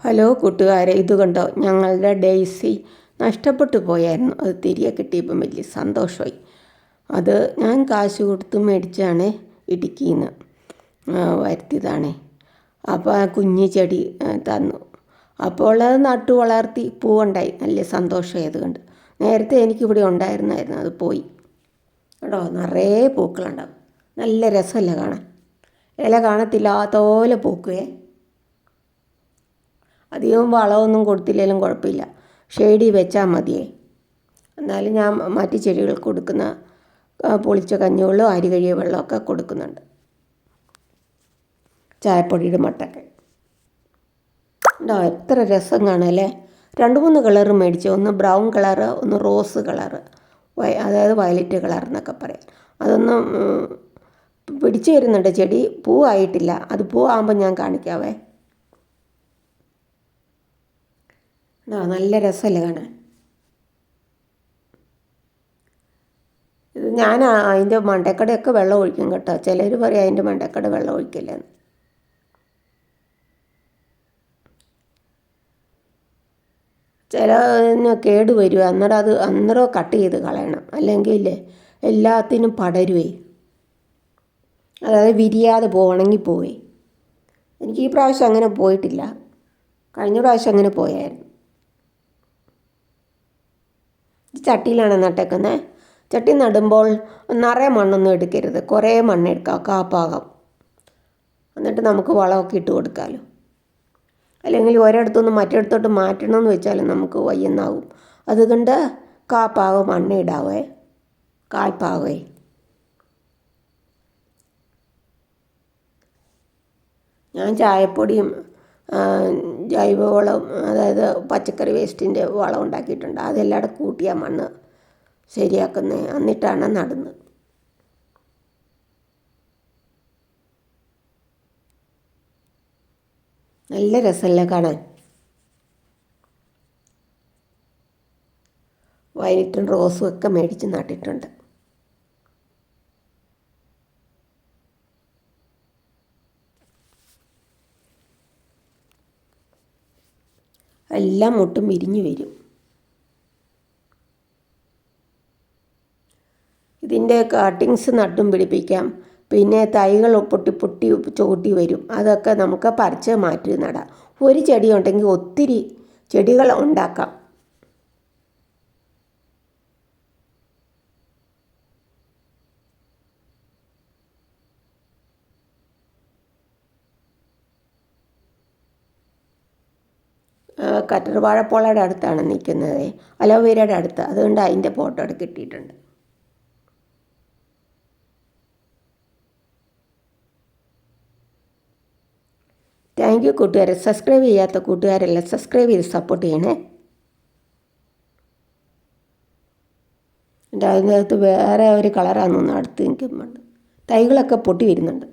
Hello കൂട്ടുകാരെ, ഇത് കണ്ടോ, ഞങ്ങളുടെ ഡെയ്സി നഷ്ടപ്പെട്ടു പോയായിരുന്നു. അത് തിരികെ കിട്ടിയപ്പം വലിയ സന്തോഷമായി. അത് ഞാൻ കാശ് കൊടുത്ത് മേടിച്ചാണ്, ഇടുക്കിയിൽ നിന്ന് വരുത്തിയതാണ്. അപ്പോൾ ആ കുഞ്ഞു ചെടി തന്നു. അപ്പോൾ അത് നട്ടു വളർത്തി പൂവുണ്ടായി. നല്ല സന്തോഷമായത് കണ്ട്. നേരത്തെ എനിക്കിവിടെ ഉണ്ടായിരുന്നായിരുന്നു, അത് പോയി. കേട്ടോ, നിറയെ പൂക്കളുണ്ടാവും. നല്ല രസമല്ല കാണാൻ. ഇല കാണത്തില്ലാത്ത പോലെ പൂക്കുവേ. അധികം വളമൊന്നും കൊടുത്തില്ലെങ്കിലും കുഴപ്പമില്ല, ഷെയ്ഡിൽ വെച്ചാൽ മതിയേ. എന്നാലും ഞാൻ മറ്റു ചെടികൾക്ക് കൊടുക്കുന്ന പൊളിച്ച കഞ്ഞിവെള്ളവും അരി കഴിയ വെള്ളമൊക്കെ കൊടുക്കുന്നുണ്ട്. ചായപ്പൊടിയുടെ മട്ടൊക്കെ ഉണ്ടോ, എത്ര രസം കാണല്ലേ. 2-3 കളറ് മേടിച്ചു. ഒന്ന് ബ്രൗൺ കളറ്, ഒന്ന് റോസ് കളറ്, അതായത് വയലറ്റ് കളർ എന്നൊക്കെ പറയാം. അതൊന്നും പിടിച്ചു വരുന്നുണ്ട്. ചെടി പൂവായിട്ടില്ല. അത് പൂവാകുമ്പോൾ ഞാൻ കാണിക്കാവേ. നല്ല രസമല്ലേ കാണാൻ. ഇത് ഞാൻ അതിൻ്റെ മണ്ടക്കടയൊക്കെ വെള്ളം ഒഴിക്കും കേട്ടോ. ചിലർ പറയും അതിൻ്റെ മണ്ടക്കട വെള്ളം ഒഴിക്കില്ലെന്ന്. ചിലതിന് കേട് വരും. അന്നേരം കട്ട് ചെയ്ത് കളയണം. അല്ലെങ്കിൽ എല്ലാത്തിനും പടരുവേ, അതായത് വിരിയാതെ ഉണങ്ങിപ്പോവേ. എനിക്ക് ഈ പ്രാവശ്യം അങ്ങനെ പോയിട്ടില്ല. കഴിഞ്ഞ പ്രാവശ്യം അങ്ങനെ പോയായിരുന്നു. ചട്ടിയിലാണ് നട്ടേക്കുന്നത്. ചട്ടി നടുമ്പോൾ നിറയെ മണ്ണൊന്നും എടുക്കരുത്, കുറേ മണ്ണെടുക്കാം, കാപ്പാകം. എന്നിട്ട് നമുക്ക് വളമൊക്കെ ഇട്ട് കൊടുക്കാമല്ലോ. അല്ലെങ്കിൽ ഒരിടത്തുനിന്ന് മറ്റിടത്തോട്ട് മാറ്റണമെന്ന് വെച്ചാൽ നമുക്ക് വയ്യെന്നാവും. അതുകൊണ്ട് കാപ്പാകം മണ്ണിടാവേ, കാൽപ്പാകവേ. ഞാൻ ചായപ്പൊടിയും ജൈവവളം, അതായത് പച്ചക്കറി വേസ്റ്റിൻ്റെ വളം ഉണ്ടാക്കിയിട്ടുണ്ട്. അതെല്ലാം കൂടെ കൂട്ടിയാണ് മണ്ണ് ശരിയാക്കുന്നത്. എന്നിട്ടാണ് നടുന്നത്. നല്ല രസമല്ലേ കാണാൻ. വയലറ്റും റോസും ഒക്കെ മേടിച്ച് നട്ടിട്ടുണ്ട്. എല്ലാം മുട്ടും വിരിഞ്ഞു വരും. ഇതിൻ്റെ കട്ടിങ്സ് നട്ടും പിടിപ്പിക്കാം. പിന്നെ തൈകൾ പൊട്ടി പൊട്ടി ചോട്ടി വരും. അതൊക്കെ നമുക്ക് പറിച്ച് മാറ്റി നടാം. ഒരു ചെടി ഉണ്ടെങ്കിൽ ഒത്തിരി ചെടികൾ ഉണ്ടാക്കാം. കറ്റർ വാഴപ്പോളയുടെ അടുത്താണ് നിൽക്കുന്നത്, അലോവേരയുടെ അടുത്ത്. അതുകൊണ്ട് അതിൻ്റെ ഫോട്ടോ എടുത്ത് കിട്ടിയിട്ടുണ്ട്. താങ്ക് യു കൂട്ടുകാരെ. സബ്സ്ക്രൈബ് ചെയ്യാത്ത കൂട്ടുകാരെല്ലാം സബ്സ്ക്രൈബ് ചെയ്ത് സപ്പോർട്ട് ചെയ്യണേ. എൻ്റെ അതിനകത്ത് വേറെ ഒരു കളറാണെന്ന് അടുത്ത് നിൽക്കുന്നുണ്ട്. തൈകളൊക്കെ പൊട്ടി വരുന്നുണ്ട്.